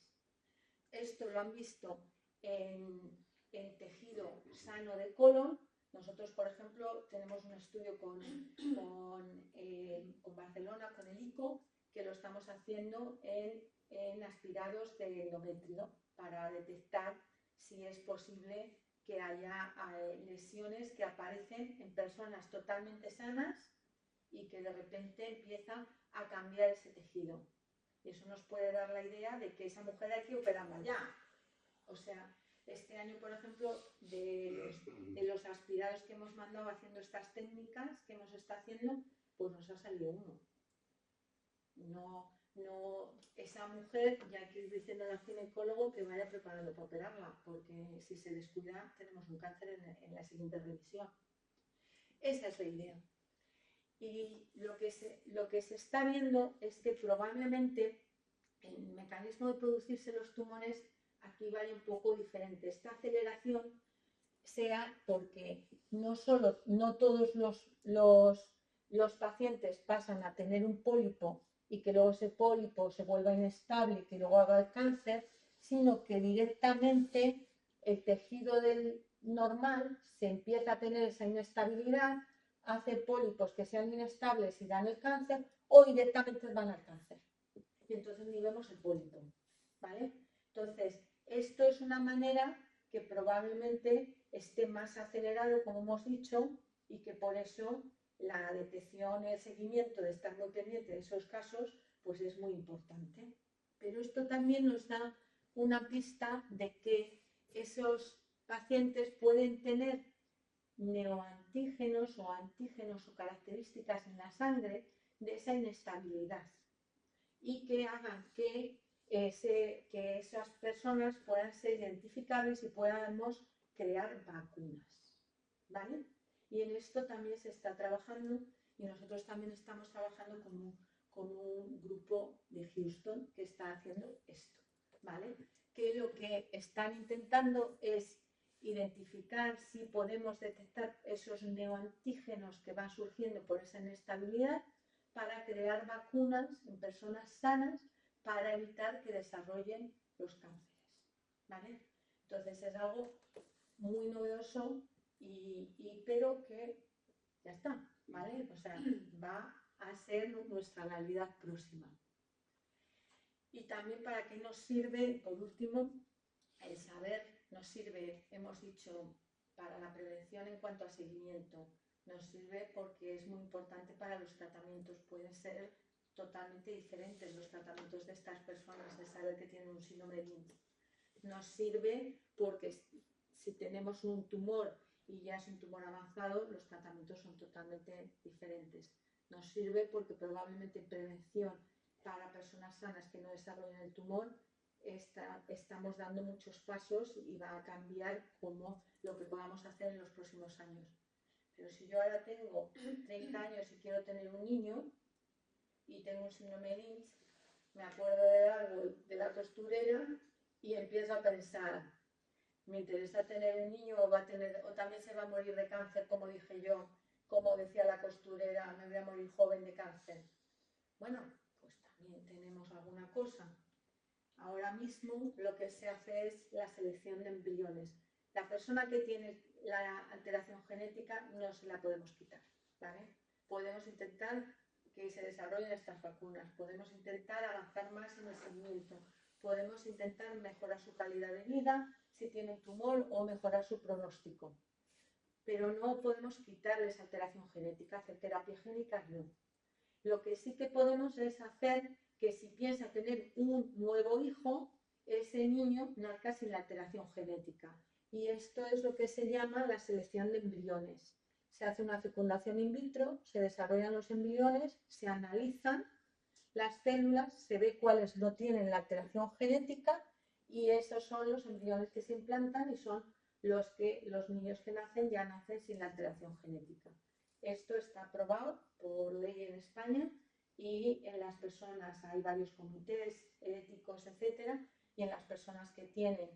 Esto lo han visto en tejido sano de colon. Nosotros, por ejemplo, tenemos un estudio con Barcelona, con el ICO, que lo estamos haciendo en aspirados de endometrio para detectar si es posible que haya lesiones que aparecen en personas totalmente sanas y que de repente empieza a cambiar ese tejido. Y eso nos puede dar la idea de que esa mujer hay que operarla ya. O sea, este año, por ejemplo, de los aspirados que hemos mandado haciendo estas técnicas que hemos estado haciendo, pues nos ha salido uno. No, esa mujer ya hay que ir diciendo al ginecólogo que vaya preparando para operarla, porque si se descuida tenemos un cáncer en la siguiente revisión. Esa es la idea. Y lo que se está viendo es que probablemente el mecanismo de producirse los tumores aquí vaya un poco diferente. Esta aceleración sea porque no todos los pacientes pasan a tener un pólipo y que luego ese pólipo se vuelva inestable y que luego haga el cáncer, sino que directamente el tejido del normal se empieza a tener esa inestabilidad, hace pólipos que sean inestables y dan el cáncer, o directamente van al cáncer. Y entonces ni vemos el pólipo, ¿vale? Entonces, esto es una manera que probablemente esté más acelerado, como hemos dicho, y que por eso la detección y el seguimiento de estar muy pendiente de esos casos, pues es muy importante. Pero esto también nos da una pista de que esos pacientes pueden tener neoantígenos o antígenos o características en la sangre de esa inestabilidad y que hagan que esas personas puedan ser identificables y podamos crear vacunas, ¿vale? Y en esto también se está trabajando y nosotros también estamos trabajando con un grupo de Houston que está haciendo esto, ¿vale? Que lo que están intentando es identificar si podemos detectar esos neoantígenos que van surgiendo por esa inestabilidad para crear vacunas en personas sanas para evitar que desarrollen los cánceres, ¿vale? Entonces es algo muy novedoso pero que ya está, ¿vale? O sea, va a ser nuestra realidad próxima. Y también para qué nos sirve, por último, el saber nos sirve, hemos dicho, para la prevención en cuanto a seguimiento. Nos sirve porque es muy importante para los tratamientos. Pueden ser totalmente diferentes los tratamientos de estas personas, de saber que tienen un síndrome de Lynch. Nos sirve porque si tenemos un tumor y ya es un tumor avanzado, los tratamientos son totalmente diferentes. Nos sirve porque probablemente en prevención para personas sanas que no desarrollen el tumor, estamos dando muchos pasos y va a cambiar como lo que podamos hacer en los próximos años. Pero si yo ahora tengo 30 años y quiero tener un niño y tengo un síndrome de Lynch, me acuerdo de algo de la costurera y empiezo a pensar, me interesa tener un niño o también se va a morir de cáncer, como dije yo, como decía la costurera, me voy a morir joven de cáncer. Bueno, pues también tenemos alguna cosa. Ahora mismo lo que se hace es la selección de embriones. La persona que tiene la alteración genética no se la podemos quitar, ¿vale? Podemos intentar que se desarrollen estas vacunas, podemos intentar avanzar más en el seguimiento, podemos intentar mejorar su calidad de vida, si tiene un tumor, o mejorar su pronóstico. Pero no podemos quitarles alteración genética, hacer terapia génica no. Lo que sí que podemos es hacer que si piensa tener un nuevo hijo, ese niño nazca sin la alteración genética. Y esto es lo que se llama la selección de embriones. Se hace una fecundación in vitro, se desarrollan los embriones, se analizan las células, se ve cuáles no tienen la alteración genética y esos son los embriones que se implantan y son los niños que nacen ya nacen sin la alteración genética. Esto está aprobado por ley en España y en las personas hay varios comités éticos, etcétera, y en las personas que tienen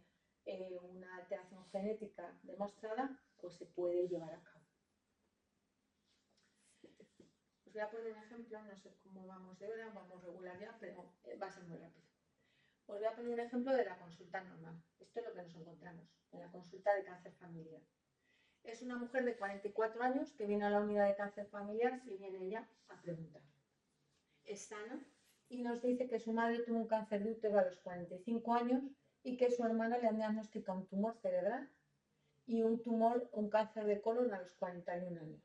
una alteración genética demostrada, pues se puede llevar a cabo. Os voy a poner un ejemplo, no sé cómo vamos de hora, vamos regular ya, pero va a ser muy rápido. Os voy a poner un ejemplo de la consulta normal. Esto es lo que nos encontramos en la consulta de cáncer familiar. Es una mujer de 44 años que viene a la unidad de cáncer familiar y viene ella a preguntar. Es sana y nos dice que su madre tuvo un cáncer de útero a los 45 años y que su hermana le han diagnosticado un tumor cerebral y un cáncer de colon a los 41 años.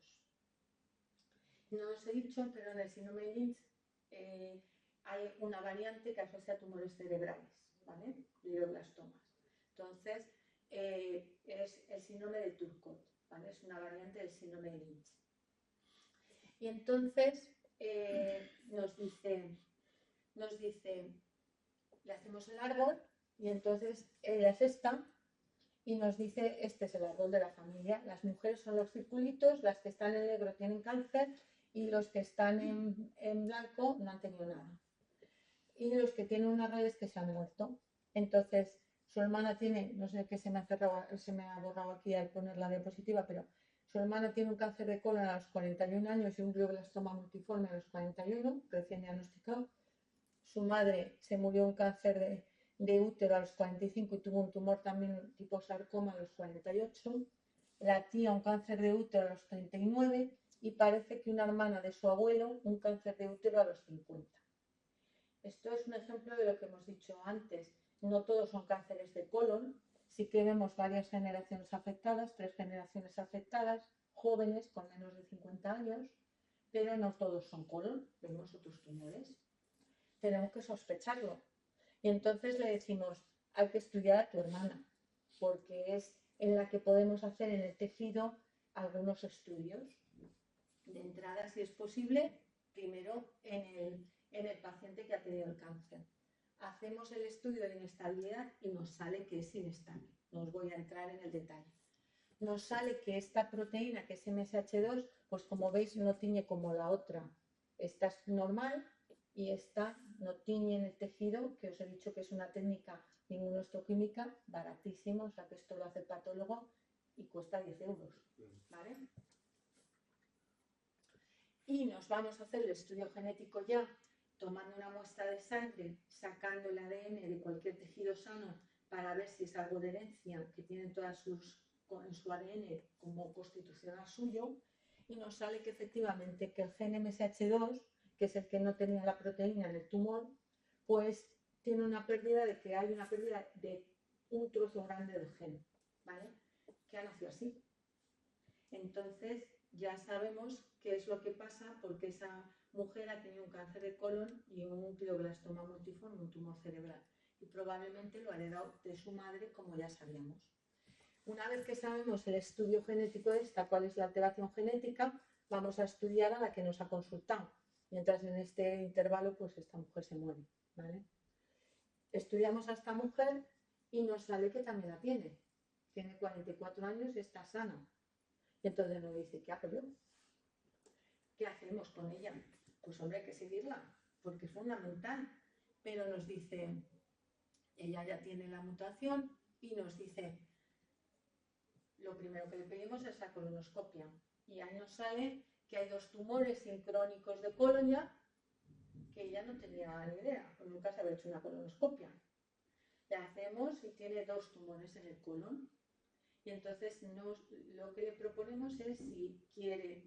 No os he dicho, pero en el síndrome de Lynch hay una variante que asocia tumores cerebrales, ¿vale? Glioblastomas. Entonces, es el síndrome de Turcot, ¿vale? Es una variante del síndrome de Lynch. Y entonces nos dice, le hacemos el árbol y entonces ella es esta y nos dice, este es el árbol de la familia. Las mujeres son los circulitos, las que están en negro tienen cáncer y los que están en blanco no han tenido nada. Y los que tienen unas redes que se han muerto. Entonces, su hermana tiene, no sé qué se me ha borrado aquí al poner la diapositiva, pero su hermana tiene un cáncer de colon a los 41 años y un glioblastoma multiforme a los 41, recién diagnosticado. Su madre se murió de un cáncer de útero a los 45 y tuvo un tumor también tipo sarcoma a los 48. La tía un cáncer de útero a los 39 y parece que una hermana de su abuelo un cáncer de útero a los 50. Esto es un ejemplo de lo que hemos dicho antes. No todos son cánceres de colon, sí que vemos varias generaciones afectadas, 3 generaciones afectadas, jóvenes con menos de 50 años, pero no todos son colon, vemos otros tumores. Tenemos que sospecharlo. Y entonces le decimos, hay que estudiar a tu hermana, porque es en la que podemos hacer en el tejido algunos estudios. De entrada, si es posible, primero en el paciente que ha tenido el cáncer. Hacemos el estudio de inestabilidad y nos sale que es inestable. No os voy a entrar en el detalle. Nos sale que esta proteína, que es MSH2, pues como veis no tiñe como la otra. Esta es normal y esta no tiñe en el tejido, que os he dicho que es una técnica inmunohistoquímica baratísima, o sea que esto lo hace el patólogo y cuesta 10 euros, ¿vale? Y nos vamos a hacer el estudio genético ya, tomando una muestra de sangre, sacando el ADN de cualquier tejido sano para ver si es algo de herencia que tienen todas en su ADN como constitucional suyo, y nos sale que efectivamente que el gen MSH2, que es el que no tenía la proteína en el tumor, pues tiene una pérdida de un trozo grande del gen, ¿vale? Que ha nacido así. Entonces ya sabemos qué es lo que pasa porque esa mujer ha tenido un cáncer de colon y un glioblastoma multiforme, un tumor cerebral, y probablemente lo ha heredado de su madre, como ya sabíamos. Una vez que sabemos el estudio genético de esta, cuál es la alteración genética, vamos a estudiar a la que nos ha consultado. Mientras en este intervalo, pues esta mujer se muere, ¿vale? Estudiamos a esta mujer y nos sale que también la tiene. Tiene 44 años y está sana. Y entonces nos dice, ¿qué hago yo? ¿Qué hacemos con ella? Pues hombre, hay que seguirla, porque es fundamental. Pero nos dice, ella ya tiene la mutación y nos dice, lo primero que le pedimos es la colonoscopia. Y ahí nos sale que hay 2 tumores sincrónicos de colon ya, que ella no tenía ni idea, pues nunca se había hecho una colonoscopia. La hacemos y tiene 2 tumores en el colon. Y entonces lo que le proponemos es, si quiere,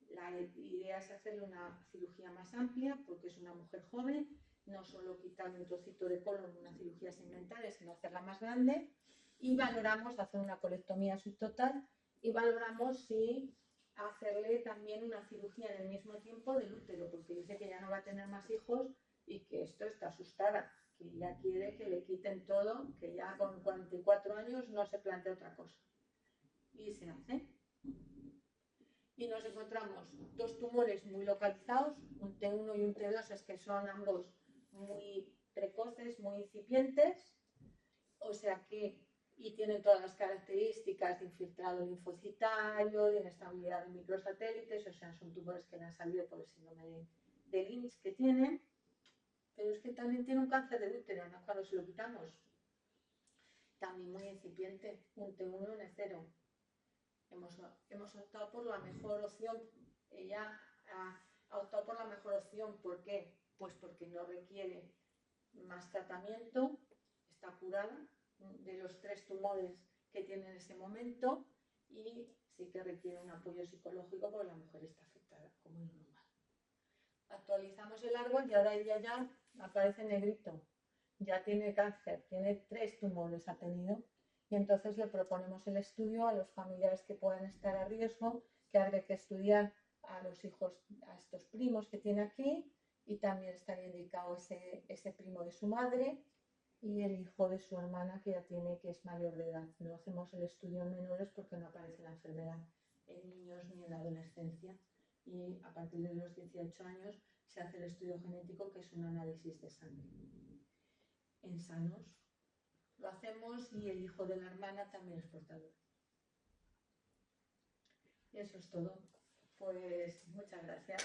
la idea es hacerle una cirugía más amplia, porque es una mujer joven, no solo quitar un trocito de colon en una cirugía segmental, sino hacerla más grande. Y valoramos hacer una colectomía subtotal y valoramos si hacerle también una cirugía en el mismo tiempo del útero, porque dice que ya no va a tener más hijos y que esto está asustada, que ya quiere que le quiten todo, que ya con 44 años no se plantea otra cosa. Y se hace. Y nos encontramos dos tumores muy localizados, un T1 y un T2, es que son ambos muy precoces, muy incipientes, o sea que, y tienen todas las características de infiltrado linfocitario, de inestabilidad de microsatélites, o sea, son tumores que le han salido por el síndrome de Lynch que tienen, pero es que también tiene un cáncer de útero, ¿no? Cuando se lo quitamos, también muy incipiente, un T1 en E0. Hemos optado por la mejor opción. Ella ha optado por la mejor opción. ¿Por qué? Pues porque no requiere más tratamiento, está curada de los 3 tumores que tiene en ese momento y sí que requiere un apoyo psicológico porque la mujer está afectada, como es normal. Actualizamos el árbol y ahora ella ya aparece negrito, ya tiene cáncer, tiene 3 tumores ha tenido. Y entonces le proponemos el estudio a los familiares que puedan estar a riesgo, que habría que estudiar a los hijos, a estos primos que tiene aquí, y también estaría indicado ese primo de su madre y el hijo de su hermana que ya tiene, que es mayor de edad. No hacemos el estudio en menores porque no aparece la enfermedad en niños ni en la adolescencia. Y a partir de los 18 años se hace el estudio genético, que es un análisis de sangre. En sanos lo hacemos y el hijo de la hermana también es portador. Y eso es todo. Pues muchas gracias.